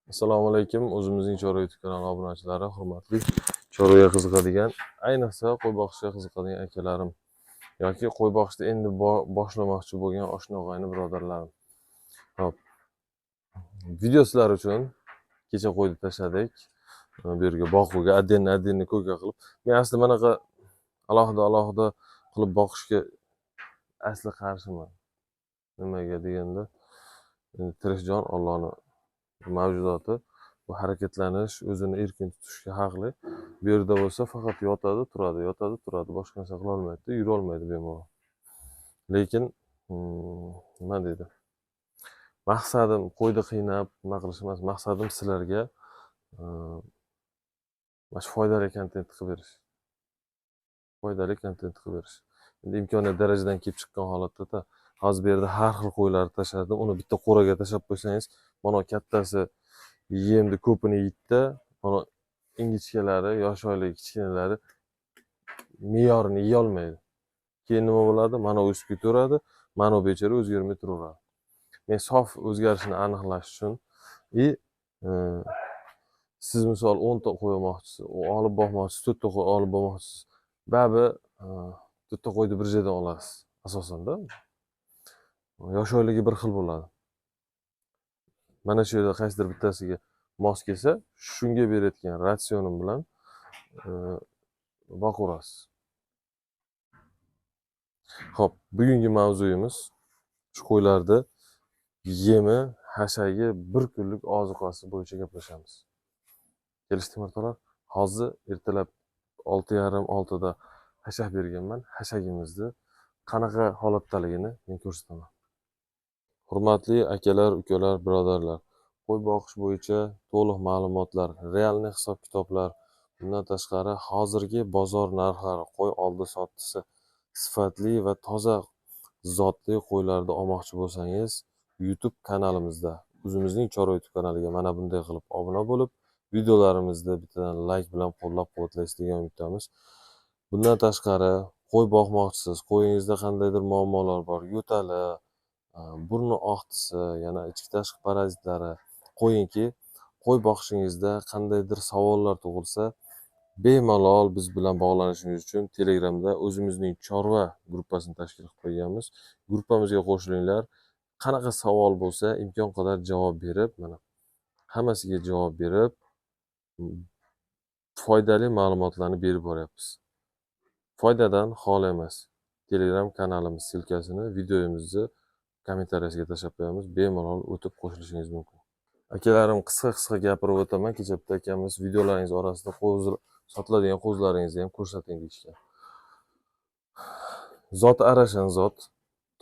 Assalomu alaykum. O'zimizning Chorva YouTube kanali obunachilari, hurmatli chorvaga qiziqadigan, ayniqsa qo'y boqishga qiziqadigan akalarim yoki qo'y boqishda endi boshlamoqchi bo'lgan oshna-og'ayni birodarlarim. Hop, video sizlar uchun kecha qo'yni tashladik. Bu yerga boquvga addenni ko'ka qilib. Men asli bunaqa alohida qilib boqishga asli qarshiman. Nimaga deganda, tirik jon Allohning mavjudoti, bu harakatlanish, o'zini erkin tutishga haqli. Bu yerda bo'lsa faqat yotadi, turadi, boshqa narsa qila olmaydi, yura olmaydi bemalol. Lekin nima deydi? Maqsadim qo'yni qiynab, nima qilish emas, maqsadim sizlarga mana shu foydali kontent qilib berish. Endi imkoniyat darajadan kelib chiqqan holatda hozir bu yerda har xil qo'ylarni tashladim. Uni bitta qo'raga tashlab qo'ysangiz, mana kattasi yemni ko'pini yeydi, mana ingichkalari, yosh oylik kichkinalari me'yorini yeyolmaydi. Keyin nima bo'ladi? Mana o'sib ketaveradi, mana bechora o'zgarmay turaveradi. Men sof o'zgarishini aniqlash uchun siz misol 10 ta qo'y olmoqchisiz, olib boqmoqchisiz, 4 ta qo'y olib boqmoqchisiz. Baribir 4 ta qo'yni bir joydan olasiz asosanda. Yosh oyligi bir xil bo'ladi. Mana shu yerda qaysidir bittasiga mos kelsa, shunga berayotgan ratsionim bilan boqaverasiz. Xo'p, bugungi mavzuyimiz shu qo'ylarda yemi, hashagi, bir kunlik ozuqasi bo'yicha gaplashamiz. Kelishdikmi o'rtoqlar? Hozir ertalab 6:30 da hashak berganman. Hashagimizni qanaqa holatdaligini men ko'rsataman. Hurmatli akalar, ukalar, birodarlar, qo'y boqish bo'yicha to'liq ma'lumotlar, realniy hisob-kitoblar, bundan tashqari hozirgi bozor narxlari, qo'y oldi-sottisi, sifatli va toza zotli qo'ylarni olmoqchi bo'lsangiz, YouTube kanalimizda, o'zimizning Chorva YouTube kanaliga mana bunday qilib obuna bo'lib, videolarimizni bittadan like bilan qo'llab-quvvatlaysiz degan umiddamiz. Bundan tashqari qo'y boqmoqchisiz, qo'yingizda qandaydir muammolar bor, yo'tali, burni oqtisi, yana ichki tashqi parazitlari, qo'yingki, qo'y boqishingizda qandaydir savollar tug'ilsa, bemalol biz bilan bog'lanishingiz uchun Telegramda o'zimizning Chorva gruppasini tashkil qilib qo'yganmiz. Gruppamizga qo'shilinglar. Qanaqa savol bo'lsa, imkon qadar javob berib, mana hammasiga javob berib, foydali ma'lumotlarni berib boryapmiz. Foydadan xoli emas. Telegram kanalimiz silkasini videomizni kommentariyasiga tashlab qo'yamiz. Bemalol o'tib qo'shilishingiz mumkin. Akalarim, qisqa gapirib o'taman. Kecha bitta akamiz videolaringiz orasida sotiladigan qo'zlaringizni ham ko'rsating deyishgan. Zoti arashan zot,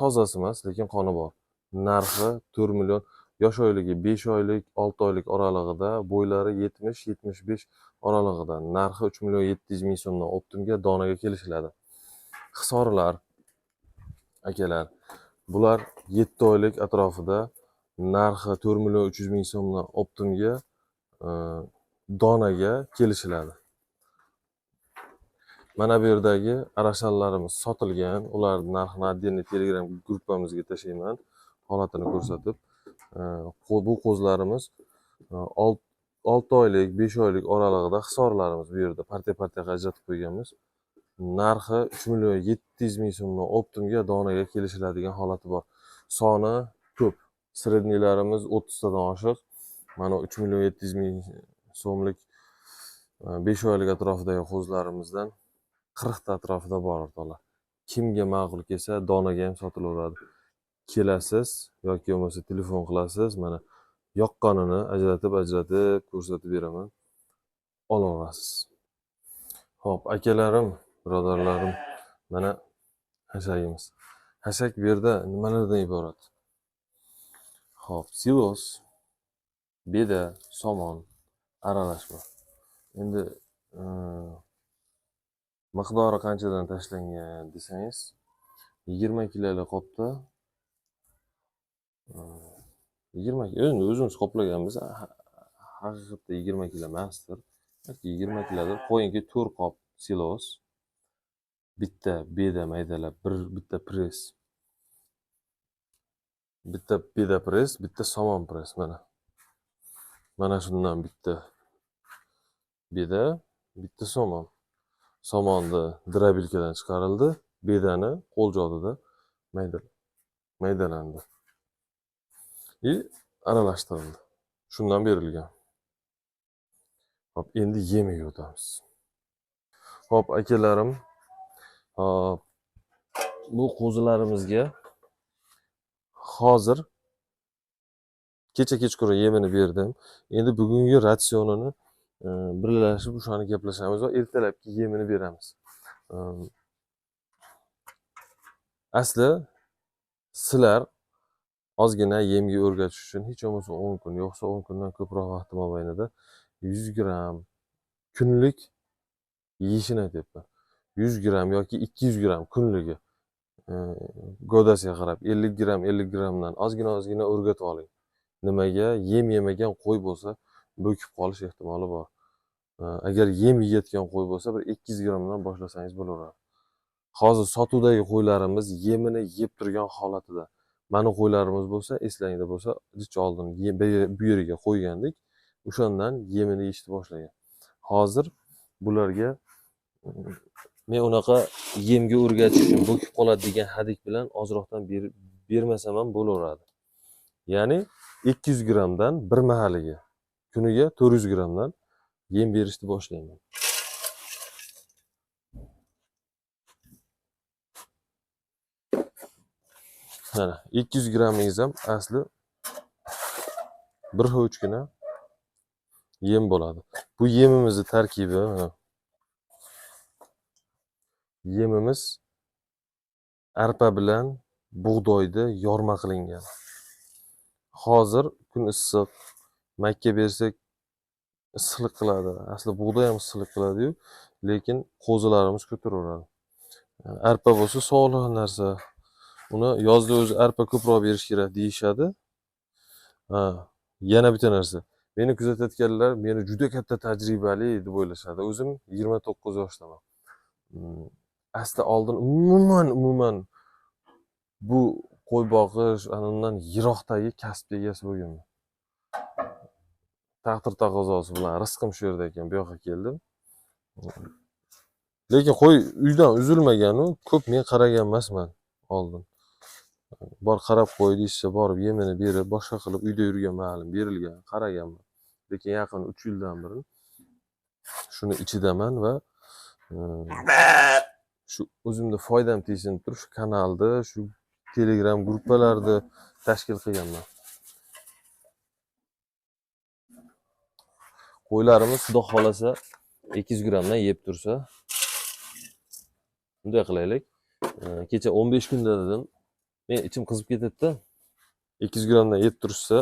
tozasi emas, lekin qoni bor. Narxi 4 million, yosh oyligi 5 oylik, 6 oylik oralig'ida, bo'ylari 70-75 oralig'ida. Narxi 3 million 700 ming so'mdan optimga donaga kelishiladi. Hisorlar akalar, bular 7 oylik atrofida, narxi 4 million 300 ming so'mdan optimga donaga kelishiladi. Mana bu yerdagi arashanlarimiz sotilgan. Ularning narxini addenniy Telegram gruppamizga tashlayman, holatini ko'rsatib. Bu qo'zlarimiz 6 oylik, 5 oylik oralig'ida hisorlarimiz bu yerda partiya ajratib qo'yganmiz. Narxi 3 million 700 ming so'mdan optimga donaga kelishiladigan holati bor. Soni ko'p. Sredniylarimiz 30 tadan oshiq. Mana 3 million 700 ming so'mlik 5 oylik atrofidagi qo'zlarimizdan 40 ta atrofida bor o'rtoqlar. Kimga ma'qul kelsa, donaga ham sotilaveradi. Kelasiz yoki bo'lmasa telefon qilasiz, mana yoqqanini ajratib ko'rsatib beraman. Olaverasiz. Xo'p, akalarim, birodarlarim, mana hashagimiz. Hashak bu yerda nimalardan iborat? Xo'p, silos, beda, somon, aralashma. Endi miqdori qanchadan tashlangan desangiz, 20 kilolik qopda 20 kilo, o'zimiz qoplaganmiz. Haqiqatda 20 kilo emasdir. 20 kilodir. Qo'yingki 4 qop silos, bitta beda maydalab, bitta press. Bitta beda press, bitta somon press mana. Mana shundan bitta beda, bitta somon. Somonni drobilkadan chiqarildi, bedani qo'l jodida maydalandi. Aralashtirildi. Shundan berilgan. Hop, endi yemiga o'tamiz. Hop, akalarim, hop, bu qo'zilarimizga hozir kecha kechqurun yemini berdim. Endi bugungi ratsionini birlashib o'shani gaplashamiz va ertalabki yemini beramiz. Asli sizlar ozgina yemga o'rgatish uchun hech bo'lmasa 10 kun, yo'qsa 10 kundan ko'proq vaqt mobaynida 100 gram kunlik yeyishini aytyapman. 100 gram yoki 200 gram kunligi g'o'dasiga qarab 50 gram 50 gramdan ozgina o'rgatib oling. Nimaga? Yem yemagan qo'y bo'lsa bo'kib qolish ehtimoli bor. Agar yem yeyotgan qo'y bo'lsa bir 200 gramdan boshlasangiz bo'laveradi. Hozir sotuvdagi qo'ylarimiz yemini yeb turgan holatida. Mana qo'ylarimiz bo'lsa, eslangda bo'lsa, zich oldin bu yeriga qo'ygandik. O'shandan yemini yeyishni boshlagan. Hozir bularga men unaqa yemga o'rgatish uchun bo'kib qoladi degan hadik bilan ozroqdan bermasam ham bo'laveradi. Ya'ni 200 gramdan bir mahaliga kuniga 400 gramdan yem berishni boshlayman. Mana 200 grammingiz ham asli bir ho'chgina yem bo'ladi. Bu yemimizni tarkibi yemimiz arpa bilan bug'doyni yorma qilingan. Hozir kun issiq, makka bersak issiqlik qiladi. Asli bug'doy ham issiqlik qiladi-yu, lekin qo'zilarimiz ko'taraveradi. Arpa bo'lsa sog'liq narsa. Uni yozda o'zi arpa ko'proq berish kerak deyishadi. Yana bitta narsa. Meni kuzatayotganlar meni juda katta tajribali deb o'ylashadi. O'zim 29 yoshdaman. Asli oldin umuman bu qo'y boqish anundan yiroqdagi kasb egasi bo'lganman. Taqdir taqozosi bilan rizqim shu yerda ekan, bu yoqqa keldim. Lekin qo'y uydan uzilmagan-u, ko'p men qaragan emasman oldin. Bor qarab qo'y deyishsa, borib yemini berib, boshqa qilib uyda yurgan mahalim berilgan, qaraganman. Lekin yaqin 3 yildan beri shuni ichidaman va shu o'zimda foydam tegsin turib shu kanalda, shu Telegram gruppalarida tashkil qilganman. Qo'ylarimiz xudo xolasa 200 gramdan yeb tursa, bunday qilaylik. Kecha 15 kunda dedim. Men ichim qizib ketadi-da. 200 gramdan yeb tursa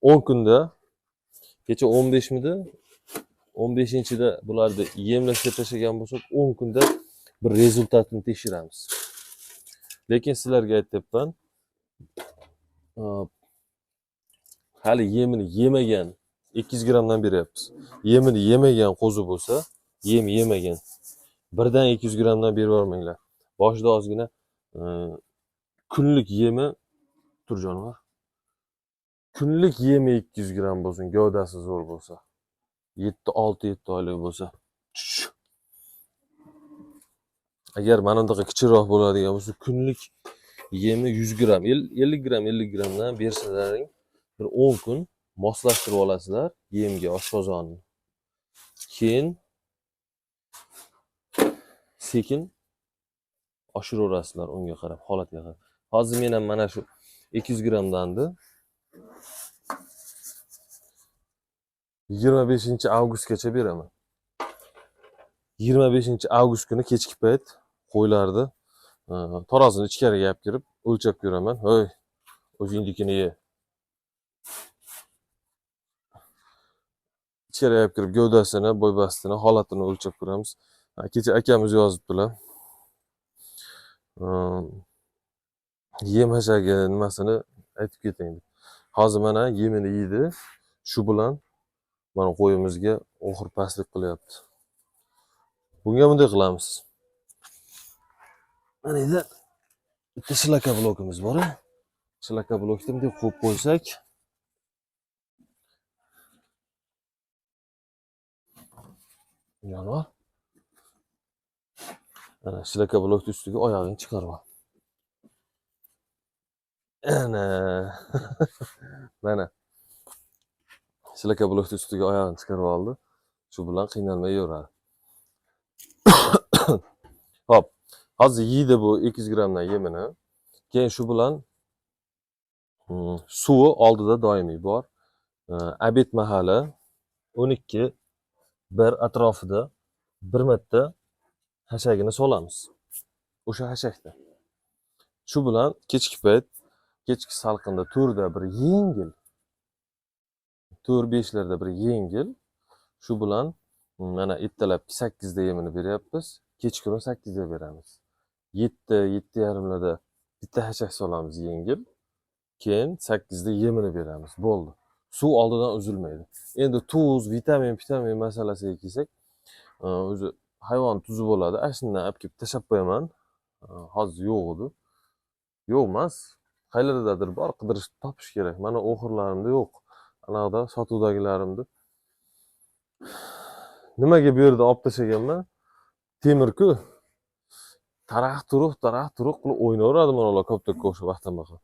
10 kunda, kecha 15 midi? 15-da bularni yemlashga tashlagan bo'lsak, 10 kunda bir rezultatini tekshiramiz. Lekin sizlarga aytibman, hali yemini yemagan 200 gramdan beryapmiz. Yemini yemagan qo'zi bo'lsa, yem yemagan birdan 200 gramdan berib yormanglar. Boshida ozgina kunlik yemi turjonlar. Kunlik yemi 200 gram bo'lsin, gavdasi zo'r bo'lsa. 6-7 oylik bo'lsa. Agar mana bunday kichikroq bo'ladigan bo'lsa, kunlik yemi 100 gram, 50 gram, 50 gramdan bersalaring, bir 10 kun moslashtirib olasizlar yemga, oshqozonni. Keyin sekin oshiraverasizlar unga qarab, holatga qarab. Hozir men ham mana shu 200 gramdanni 25 avgustgacha beraman. 25 avgust kuni kechki payt qo'ylarni tarozini ichkariga olib kirib o'lchab ko'raman. Hoy, o'zingnikini ye. Ichkariga olib kirib gavdasini, bo'ybastini, holatini o'lchab ko'ramiz. Kecha akamiz yozibdilar. Yem hashagi nimasini aytib keting deb. Hozir mana yemini yeydi. Shu bilan mana qo'yimizga oxir pastlik qilyapti. Bunga bunday qilamiz. Mana edi bitta shlaka blokimiz bor. Shlaka blokni bunday qo'yib qo'ysak, yana ana shlaka blokni ustiga oyog'ingni chiqarib ol. Ana mana shlaka blokni ustiga oyog'ini chiqarib oldi. Shu bilan qiynalmay yuradi. Hop, hozir yeydi bu 200 grammdan yemini. Keyin shu bilan suvi oldida doimiy bor. Obed mahali 12 bir atrofida bir marta hashagini solamiz. O'sha hashakda. Shu bilan kechki payt, kechki salqinda to'rda bir yengil 4-5 larda bir yengil. Shu bilan mana ertalabki 8 da yemini beryapmiz. Kechqurun 8 da beramiz. 7-7:30 larda bitta hashak solamiz yengil. Keyin 8 da yemini beramiz. Bo'ldi. Suv oldidan uzilmaydi. Endi tuz, vitamin masalasiga kelsak, o'zi hayvon tuzi bo'ladi. Ashundan olib kelib tashab qo'yaman. Hozir yo'q edi. Yo'q emas. Qayerdadir bor, qidirish topish kerak. Mana o'xirlarimda yo'q. Anaqda sotuvdagilarimda. Nimaga bu yerda olib tashlaganman? Temir-ku. Taraq-turuq qilib o'ynaveradi mana ular koptokka o'xshab vaqtdan-vaqt.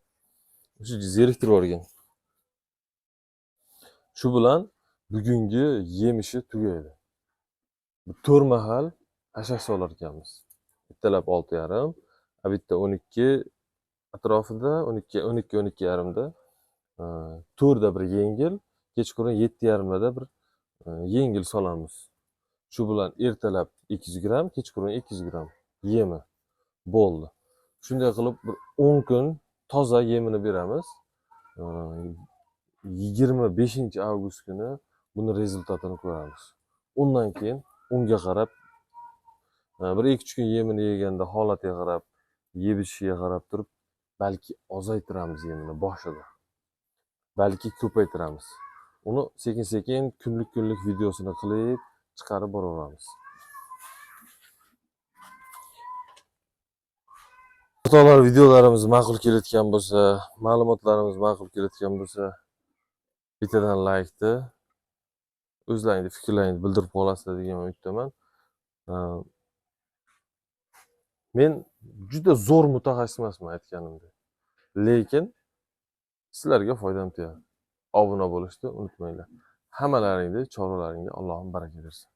O'sha zeriktirib yuborgan. Shu bilan bugungi yemishi tugaydi. 4 mahal hashak solar ekanmiz. Ertalab 6:30, obedda 12 atrofida, 12:30 da 4 da bir yengil, kechqurun 7:30 da bir yengil solamiz. Shu bilan ertalab 200 gramm, kechqurun 200 gramm yemi bo'ldi. Shunday qilib bir 10 kun toza yemini beramiz. 25-avgust kuni buni rezultatini ko'ramiz. Undan keyin unga qarab bir 2-3 kun yemini yeganda holatiga qarab, yebishiga qarab turib, balki ozaytiramiz yemini boshida. Balki ko'paytiramiz. Uni sekin-sekin kunlik videosini qilib chiqarib boraveramiz. O'rtoqlar, videolarimiz ma'qul kelayotgan bo'lsa, ma'lumotlarimiz ma'qul kelayotgan bo'lsa, bittadan laykni, o'zlaringiz fikrlaringizni bildirib qolasizlar degan umiddaman. Men juda zo'r mutaxassis emasman aytganimdek. Lekin sizlarga foydam tegadi. Obuna bo'lishni unutmanglar. Hammalaringni choralaringga Allohim baraka bersin.